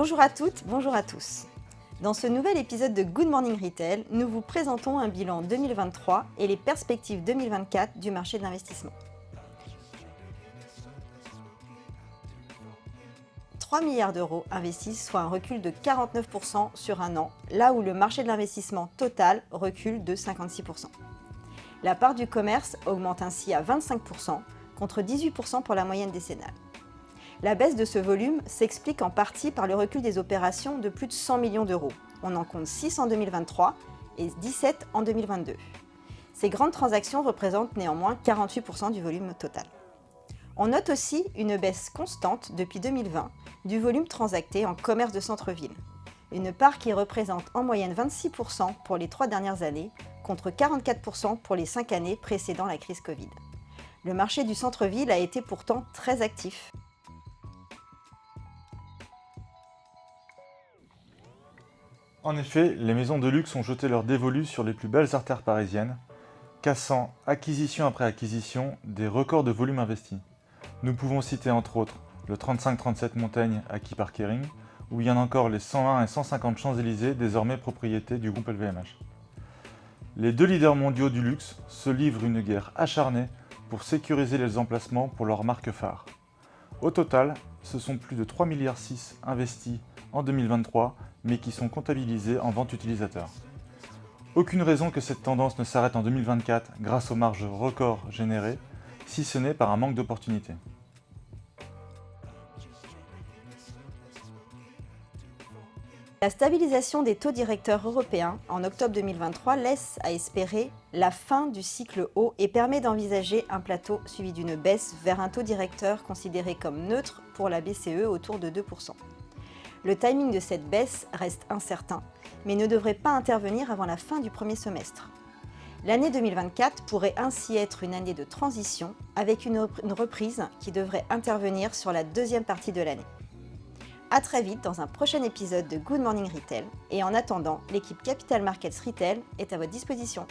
Bonjour à toutes, bonjour à tous. Dans ce nouvel épisode de Good Morning Retail, nous vous présentons un bilan 2023 et les perspectives 2024 du marché de l'investissement. 3 milliards d'euros investis, soit un recul de 49% sur un an, là où le marché de l'investissement total recule de 56%. La part du commerce augmente ainsi à 25%, contre 18% pour la moyenne décennale. La baisse de ce volume s'explique en partie par le recul des opérations de plus de 100 millions d'euros. On en compte 6 en 2023 et 17 en 2022. Ces grandes transactions représentent néanmoins 48% du volume total. On note aussi une baisse constante depuis 2020 du volume transacté en commerce de centre-ville, une part qui représente en moyenne 26% pour les 3 dernières années, contre 44% pour les 5 années précédant la crise Covid. Le marché du centre-ville a été pourtant très actif. En effet, les maisons de luxe ont jeté leur dévolu sur les plus belles artères parisiennes, cassant, acquisition après acquisition, des records de volume investi. Nous pouvons citer entre autres le 35-37 Montaigne acquis par Kering, ou il y en a encore les 101 et 150 Champs-Élysées, désormais propriété du groupe LVMH. Les deux leaders mondiaux du luxe se livrent une guerre acharnée pour sécuriser les emplacements pour leurs marques phares. Au total, ce sont plus de 3,6 milliards investis en 2023, mais qui sont comptabilisés en vente utilisateur. Aucune raison que cette tendance ne s'arrête en 2024 grâce aux marges records générées, si ce n'est par un manque d'opportunités. La stabilisation des taux directeurs européens en octobre 2023 laisse à espérer la fin du cycle haut et permet d'envisager un plateau suivi d'une baisse vers un taux directeur considéré comme neutre pour la BCE autour de 2%. Le timing de cette baisse reste incertain, mais ne devrait pas intervenir avant la fin du premier semestre. L'année 2024 pourrait ainsi être une année de transition avec une reprise qui devrait intervenir sur la deuxième partie de l'année. À très vite dans un prochain épisode de Good Morning Retail et en attendant, l'équipe Capital Markets Retail est à votre disposition.